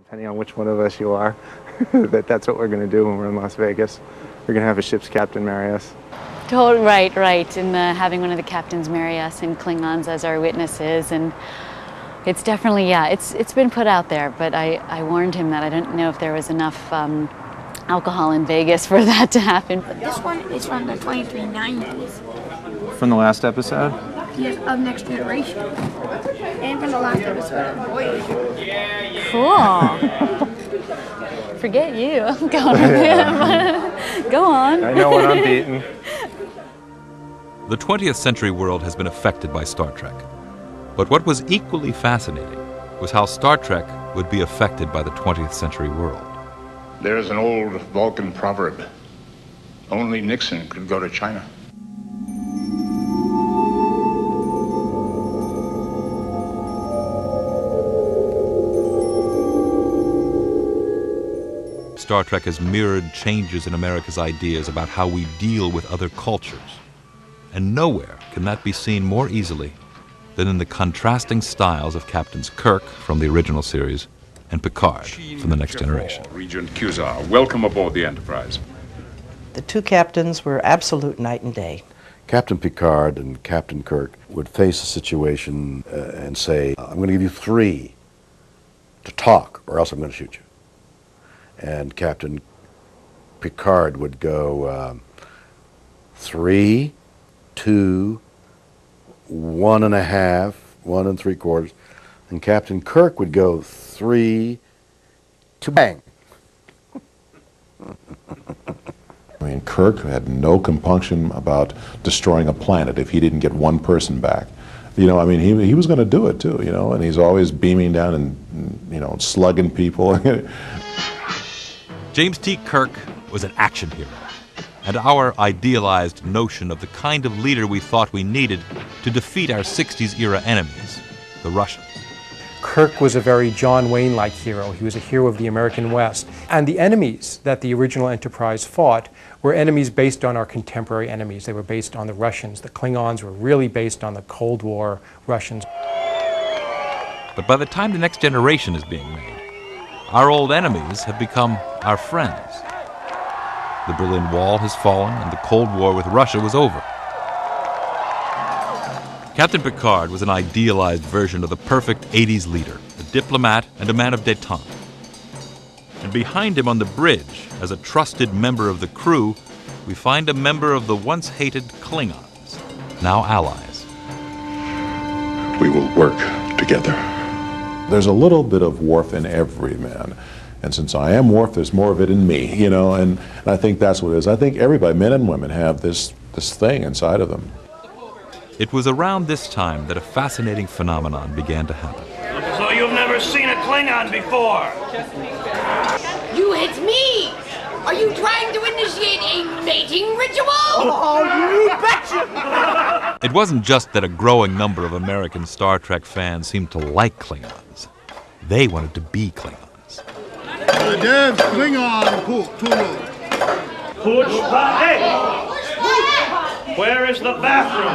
depending on which one of us you are, that's what we're going to do when we're in Las Vegas. We're going to have a ship's captain marry us. Totally right. And having one of the captains marry us and Klingons as our witnesses, and it's definitely, it's been put out there, but I warned him that I didn't know if there was enough alcohol in Vegas for that to happen. But this one is from the 2390s. From the last episode? Yes, of Next Generation. And from the last episode of Voyager. Cool. Forget you. I'm going with him. Go on. I know when I'm beaten. The 20th century world has been affected by Star Trek. But what was equally fascinating was how Star Trek would be affected by the 20th century world. There's an old Vulcan proverb. Only Nixon could go to China. Star Trek has mirrored changes in America's ideas about how we deal with other cultures. And nowhere can that be seen more easily than in the contrasting styles of Captains Kirk from the original series and Picard from the Next Generation. Regent Cusack, welcome aboard the Enterprise. The two captains were absolute night and day. Captain Picard and Captain Kirk would face a situation and say, I'm going to give you 3 to talk, or else I'm going to shoot you. And Captain Picard would go 3, 2, 1.5, 1 3/4, and Captain Kirk would go 3, 2, bang. I mean, Kirk had no compunction about destroying a planet if he didn't get one person back. You know, I mean, he was going to do it too, you know, and he's always beaming down and, you know, slugging people. James T. Kirk was an action hero, and our idealized notion of the kind of leader we thought we needed to defeat our 60s era enemies, the Russians. Kirk was a very John Wayne-like hero. He was a hero of the American West. And the enemies that the original Enterprise fought were enemies based on our contemporary enemies. They were based on the Russians. The Klingons were really based on the Cold War Russians. But by the time the Next Generation is being made, our old enemies have become our friends. The Berlin Wall has fallen, and the Cold War with Russia was over. Captain Picard was an idealized version of the perfect 80s leader, a diplomat and a man of détente. And behind him on the bridge, as a trusted member of the crew, we find a member of the once-hated Klingons, now allies. We will work together. There's a little bit of Worf in every man. And since I am Worf, there's more of it in me, you know, and I think that's what it is. I think everybody, men and women, have this thing inside of them. It was around this time that a fascinating phenomenon began to happen. So you've never seen a Klingon before? You hit me! Are you trying to initiate a mating ritual? Oh, you betcha! It wasn't just that a growing number of American Star Trek fans seemed to like Klingons. They wanted to be Klingons. Dev's Klingon Tulu. Hey! Where is the bathroom?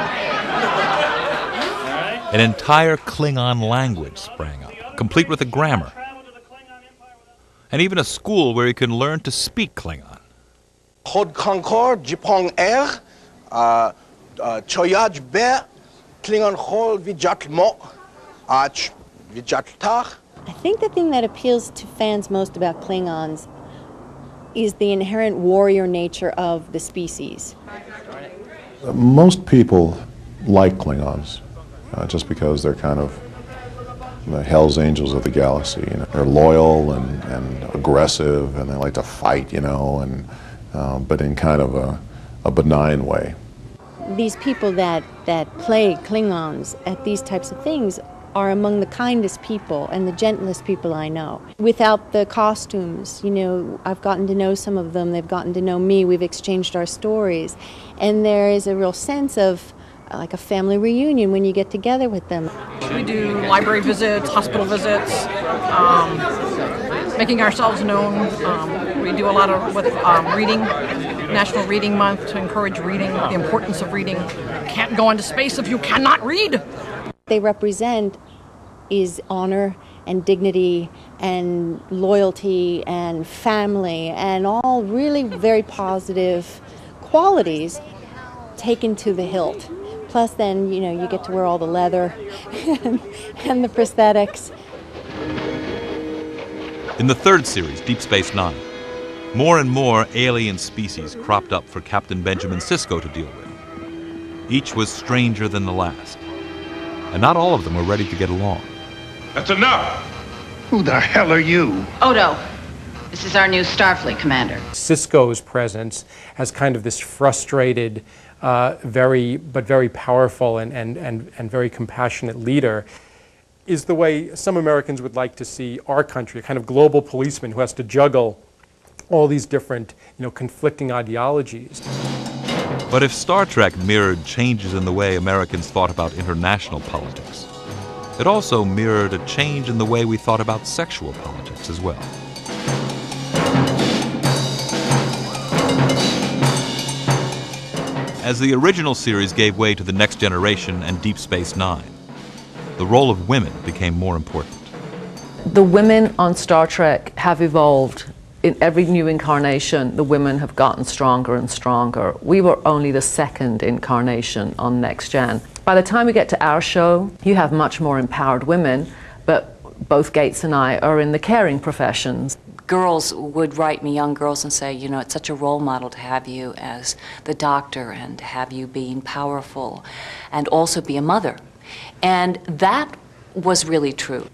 An entire Klingon language sprang up, complete with a grammar. And even a school where you can learn to speak Klingon. Hod Concord, Jipong Air, Choyaj Be, Klingon Hol Vijat Mo, Ach Vijat Tach. I think the thing that appeals to fans most about Klingons is the inherent warrior nature of the species. Most people like Klingons just because they're kind of the Hell's Angels of the galaxy. You know, they're loyal and aggressive, and they like to fight, you know, and but in kind of a benign way. These people that play Klingons at these types of things are among the kindest people and the gentlest people I know. Without the costumes, you know, I've gotten to know some of them, they've gotten to know me, we've exchanged our stories, and there is a real sense of like a family reunion when you get together with them. We do library visits, hospital visits, making ourselves known. We do a lot of with reading, National Reading Month, to encourage reading, the importance of reading. You can't go into space if you cannot read. They represent is honor and dignity and loyalty and family and all really very positive qualities taken to the hilt. Plus then, you get to wear all the leather and the prosthetics. In the third series, Deep Space Nine, more and more alien species cropped up for Captain Benjamin Sisko to deal with. Each was stranger than the last, and not all of them were ready to get along. That's enough! Who the hell are you? Odo, this is our new Starfleet commander. Sisko's presence as kind of this frustrated, very powerful and very compassionate leader is the way some Americans would like to see our country, a kind of global policeman who has to juggle all these different, conflicting ideologies. But if Star Trek mirrored changes in the way Americans thought about international politics, it also mirrored a change in the way we thought about sexual politics as well. As the original series gave way to The Next Generation and Deep Space Nine, the role of women became more important. The women on Star Trek have evolved. In every new incarnation, the women have gotten stronger and stronger. We were only the second incarnation on Next Gen. By the time we get to our show, you have much more empowered women, but both Gates and I are in the caring professions. Girls would write me, young girls, and say, it's such a role model to have you as the doctor and to have you being powerful and also be a mother. And that was really true.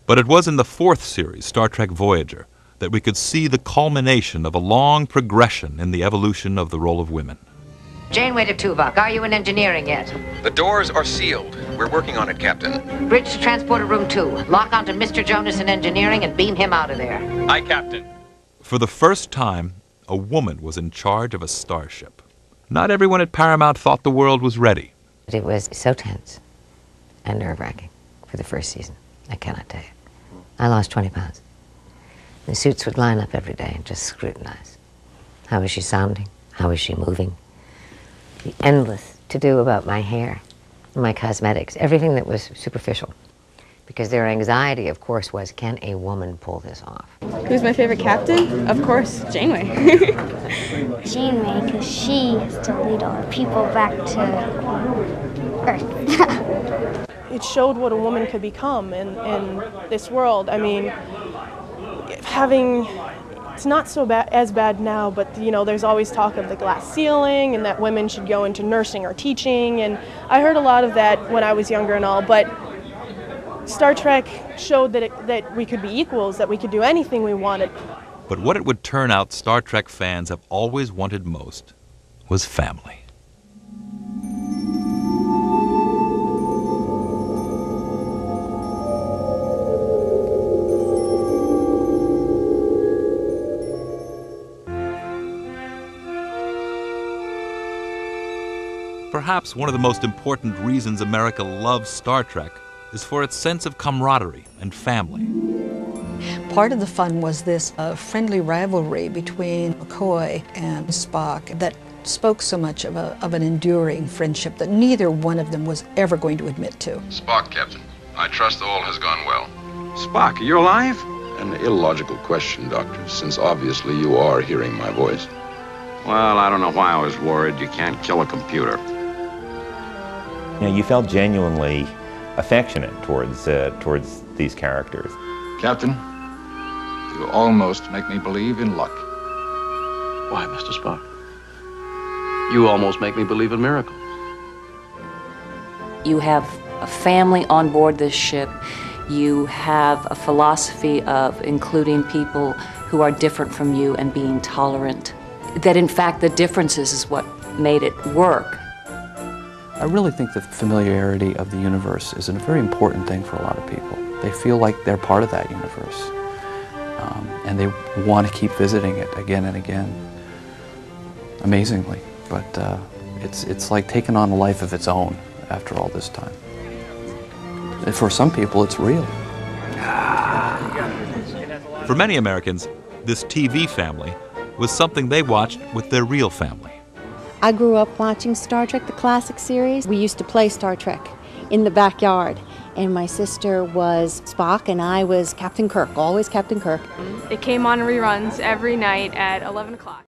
But it was in the fourth series, Star Trek Voyager, that we could see the culmination of a long progression in the evolution of the role of women. Janeway to Tuvok, are you in engineering yet? The doors are sealed. We're working on it, Captain. Bridge to transporter room 2. Lock onto Mr. Jonas in engineering and beam him out of there. Aye, Captain. For the first time, a woman was in charge of a starship. Not everyone at Paramount thought the world was ready. It was so tense and nerve-wracking for the first season. I cannot tell you. I lost 20 pounds. The suits would line up every day and just scrutinize. How is she sounding? How is she moving? The endless to-do about my hair, my cosmetics, everything that was superficial. Because their anxiety, of course, was, can a woman pull this off? Who's my favorite captain? Of course, Janeway. Janeway, because she has to lead all the people back to Earth. It showed what a woman could become in this world. I mean, it's not so as bad now, but there's always talk of the glass ceiling and that women should go into nursing or teaching, and I heard a lot of that when I was younger and all, but Star Trek showed that we could be equals, that we could do anything we wanted. But what it would turn out Star Trek fans have always wanted most was family. Perhaps one of the most important reasons America loves Star Trek is for its sense of camaraderie and family. Part of the fun was this friendly rivalry between McCoy and Spock that spoke so much of an enduring friendship that neither one of them was ever going to admit to. Spock, Captain. I trust all has gone well. Spock, you're alive? An illogical question, Doctor, since obviously you are hearing my voice. Well, I don't know why I was worried. You can't kill a computer. You felt genuinely affectionate towards these characters. Captain, you almost make me believe in luck. Why, Mr. Spock? You almost make me believe in miracles. You have a family on board this ship. You have a philosophy of including people who are different from you and being tolerant. That in fact the differences is what made it work. I really think the familiarity of the universe is a very important thing for a lot of people. They feel like they're part of that universe, and they want to keep visiting it again and again, amazingly. But it's like taking on a life of its own after all this time. And for some people, it's real. For many Americans, this TV family was something they watched with their real family. I grew up watching Star Trek, the classic series. We used to play Star Trek in the backyard, and my sister was Spock, and I was Captain Kirk, always Captain Kirk. It came on reruns every night at 11 o'clock.